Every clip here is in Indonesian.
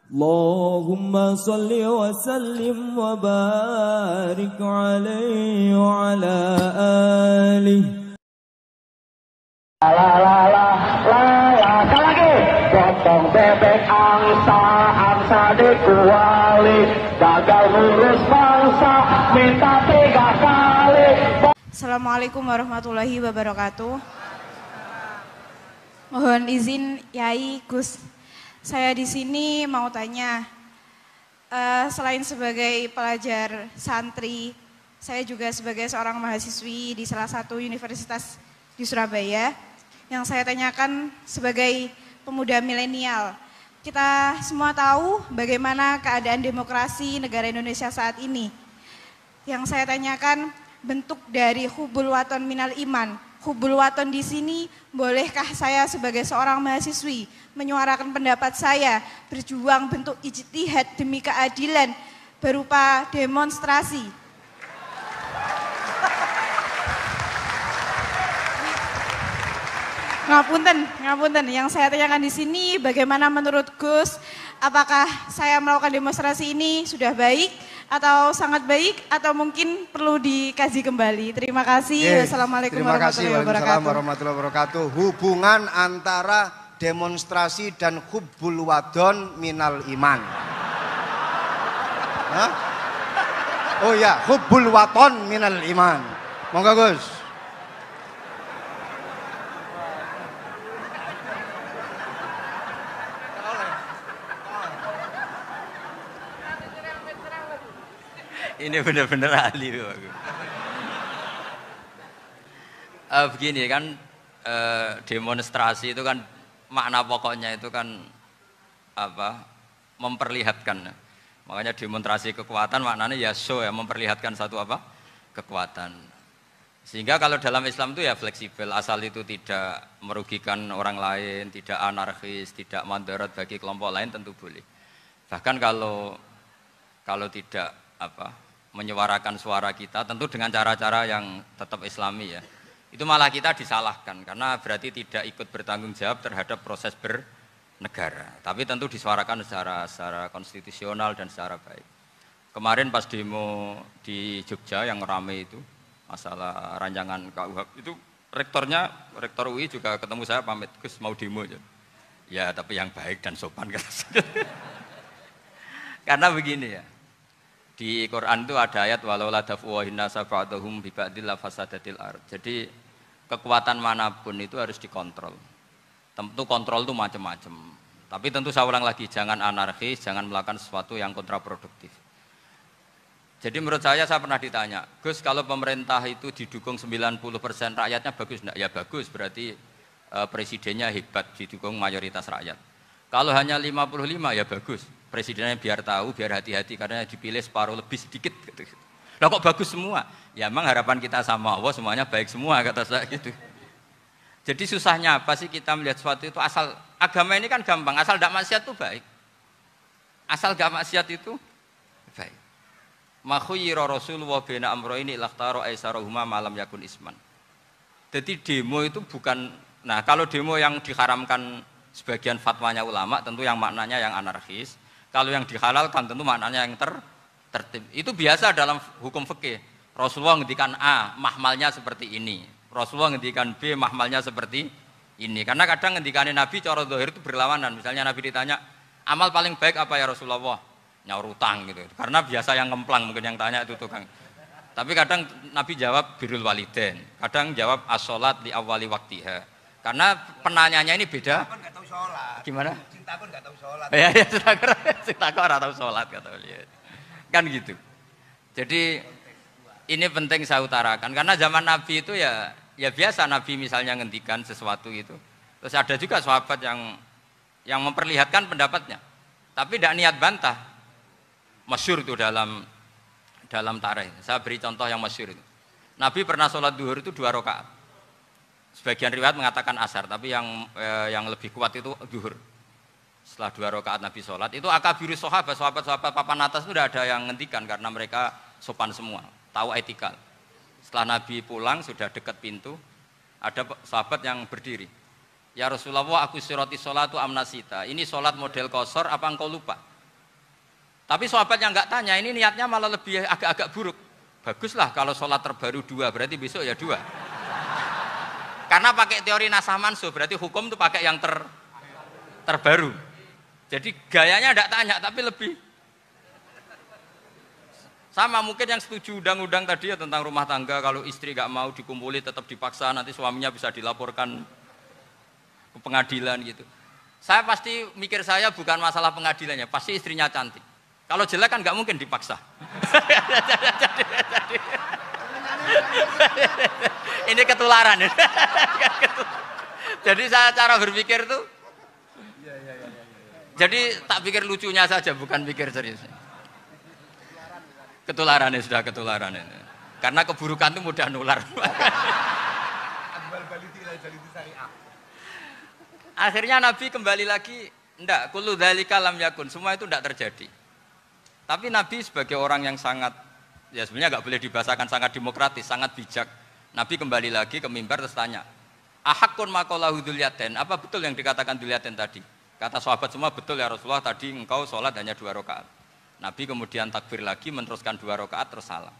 Allahumma salli wa sallim wa barik alaihi wa ala alihi. Lagi potong bebek angsa dikuali, gagal ngurus bangsa minta 3 kali. Assalamualaikum warahmatullahi wabarakatuh. Mohon izin Yai Gus, saya di sini mau tanya, selain sebagai pelajar santri, saya juga sebagai seorang mahasiswi di salah satu universitas di Surabaya. Yang saya tanyakan sebagai pemuda milenial, kita semua tahu bagaimana keadaan demokrasi negara Indonesia saat ini. Yang saya tanyakan, bentuk dari hubul waton minal iman. Hubul waton di sini, bolehkah saya sebagai seorang mahasiswi menyuarakan pendapat saya, berjuang bentuk ijtihad demi keadilan berupa demonstrasi? Ngapunten. Yang saya tanyakan di sini, bagaimana menurut Gus, apakah saya melakukan demonstrasi ini sudah baik atau sangat baik atau mungkin perlu dikaji kembali? Terima kasih. Wassalamualaikum warahmatullahi wabarakatuh. Hubungan antara demonstrasi dan hubbul wadon minal iman. Hah? Oh ya, hubbul waton minal iman. Monggo Gus. Ini benar-benar ahli. Begini kan, demonstrasi itu kan makna pokoknya itu kan apa? Memperlihatkan. Makanya demonstrasi kekuatan maknanya ya show ya, memperlihatkan satu apa? Kekuatan. Sehingga kalau dalam Islam itu ya fleksibel, asal itu tidak merugikan orang lain, tidak anarkis, tidak mandorot bagi kelompok lain tentu boleh. Bahkan kalau tidak apa? Menyuarakan suara kita tentu dengan cara-cara yang tetap islami ya, itu malah kita disalahkan karena berarti tidak ikut bertanggung jawab terhadap proses bernegara, tapi tentu disuarakan secara konstitusional dan secara baik. Kemarin pas demo di Jogja yang ramai itu masalah rancangan KUHP itu, rektor UI juga ketemu saya, pamit Gus mau demo ya tapi yang baik dan sopan karena begini ya, di Quran itu ada ayat walau la daf'uhin nasa ba'dahum bi ba'dil la fasadatil ard. Jadi kekuatan manapun itu harus dikontrol. Tentu kontrol itu macam-macam. Tapi tentu saya ulang lagi, jangan anarkis, jangan melakukan sesuatu yang kontraproduktif. Jadi menurut saya pernah ditanya, Gus kalau pemerintah itu didukung 90% rakyatnya bagus enggak? Ya bagus, berarti presidennya hebat, didukung mayoritas rakyat. Kalau hanya 55 ya bagus. Presidennya biar tahu, biar hati-hati karena dipilih separuh lebih sedikit. Lah kok bagus semua? Ya emang harapan kita sama Allah semuanya baik semua kata saya gitu. Jadi susahnya apa sih kita melihat sesuatu itu, asal agama ini kan gampang, asal tidak maksiat itu baik. Asal tidak maksiat itu baik. Ma khuyyira Rasulullah baina amrayni lakhtara aisarahuma malam yakun isman. Jadi demo itu bukan, nah kalau demo yang diharamkan sebagian fatwanya ulama tentu yang maknanya yang anarkis. Kalau yang dihalalkan tentu maknanya yang tertib. Itu biasa dalam hukum fikih. Rasulullah ngendikan A, mahmalnya seperti ini. Rasulullah ngendikan B, mahmalnya seperti ini. Karena kadang ngendikane Nabi cara zahir itu berlawanan. Misalnya Nabi ditanya, amal paling baik apa ya Rasulullah? Nyaur utang gitu. Karena biasa yang ngemplang mungkin yang tanya itu tukang. Tapi kadang Nabi jawab birrul walidain. Kadang jawab as-sholat li awwali waktiha. Karena penanyanya ini beda. Gimana? Takut nggak tahu sholat. Ya, takut nggak tahu sholat kata beliau. Kan gitu. Jadi ini penting saya utarakan karena zaman Nabi itu ya biasa Nabi misalnya ngendikan sesuatu itu. Terus ada juga sahabat yang memperlihatkan pendapatnya, tapi tidak niat bantah. Masyhur itu dalam tarikh. Saya beri contoh yang masyhur itu. Nabi pernah sholat duhur itu 2 rakaat. Sebagian riwayat mengatakan asar, tapi yang lebih kuat itu duhur. Setelah 2 rakaat Nabi sholat, itu akabirus sahabat papan atas itu tidak ada yang ngentikan karena mereka sopan semua, tahu etika. Setelah Nabi pulang sudah dekat pintu, ada sahabat yang berdiri. Ya Rasulullah, aku siroti sholatu amnasita. Ini sholat model kosor, apa engkau lupa? Tapi sahabat yang nggak tanya, ini niatnya malah lebih agak-agak buruk. Baguslah kalau sholat terbaru 2, berarti besok ya 2. Karena pakai teori nasah mansuh, berarti hukum itu pakai yang terbaru. Jadi gayanya tidak tanya, tapi lebih sama mungkin yang setuju undang-undang tadi ya tentang rumah tangga, kalau istri nggak mau dikumpuli tetap dipaksa, nanti suaminya bisa dilaporkan ke pengadilan gitu. Saya pasti mikir saya bukan masalah pengadilannya, pasti istrinya cantik. Kalau jelek kan nggak mungkin dipaksa. Ini ketularan. Jadi saya cara berpikir tuh, jadi tak pikir lucunya saja, bukan pikir serius. Ketularan ya sudah ketularan ini. Karena keburukan itu mudah nular. Akhirnya Nabi kembali lagi, enggak, kullu dzalika lam yakun, semua itu enggak terjadi. Tapi Nabi sebagai orang yang sangat, ya sebenarnya enggak boleh dibahasakan sangat demokratis, sangat bijak. Nabi kembali lagi ke mimbar terus tanya, ahakun maqalahu dzulyaten, apa betul yang dikatakan dzulyaten tadi? Kata sahabat semua, betul ya Rasulullah, tadi engkau sholat hanya 2 rakaat. Nabi kemudian takbir lagi, meneruskan 2 rakaat terus salam.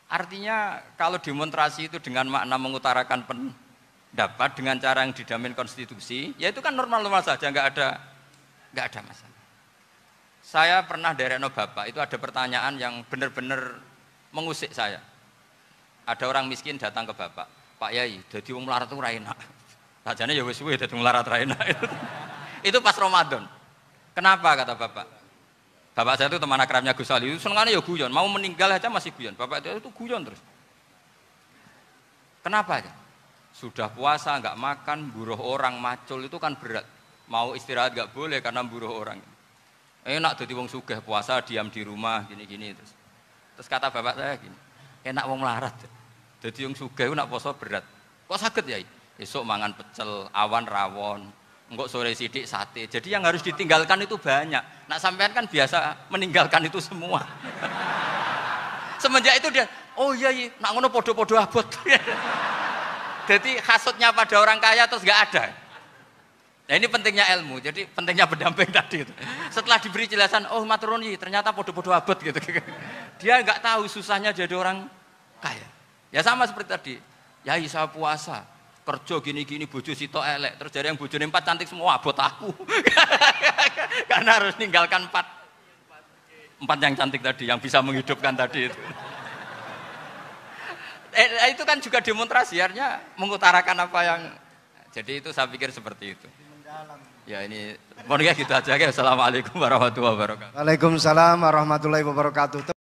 Artinya kalau demonstrasi itu dengan makna mengutarakan pendapat dengan cara yang dijamin konstitusi, ya itu kan normal-normal saja, nggak ada masalah. Saya pernah dari Bapak itu ada pertanyaan yang benar-benar mengusik saya. Ada orang miskin datang ke Bapak, Pak Yai, jadi wong melarat itu ra enak. Sajane ya wis suwe dadi melarat ra enak. Itu pas Ramadan. Kenapa kata Bapak? Bapak saya itu teman akrabnya Gus Ali, senengannya ya guyon, mau meninggal aja masih guyon. Bapak itu guyon terus. Kenapa ya? Sudah puasa nggak makan, buruh orang, macul itu kan berat. Mau istirahat nggak boleh karena buruh orang. Enak jadi wong sugih puasa diam di rumah gini-gini terus. Terus kata bapak saya gini, enak wong melarat. Jadi wong sugih nak puasa berat. Kok sakit ya? Esok mangan pecel, awan rawon. Enggak sore sidik sate. Jadi yang harus ditinggalkan itu banyak. Nak sampean kan biasa meninggalkan itu semua. Semenjak itu dia, oh iya, nak ngono podo-podo abot. Jadi hasutnya pada orang kaya terus nggak ada. Nah ini pentingnya ilmu. Jadi pentingnya pendamping tadi itu. Setelah diberi jelasan, oh maturuni ternyata podo-podo abot gitu. Dia nggak tahu susahnya jadi orang kaya. Ya sama seperti tadi. Ya saya puasa. Kerja gini-gini, bojo sitok elek, terus dari yang bojone 4 cantik semua, abot aku. Karena harus ninggalkan 4 yang cantik tadi, yang bisa menghidupkan tadi itu. Itu kan juga demonstrasi, artinya mengutarakan apa yang, jadi itu saya pikir seperti itu. Ya ini, pokoknya gitu aja. Assalamualaikum warahmatullahi wabarakatuh. Waalaikumsalam warahmatullahi wabarakatuh.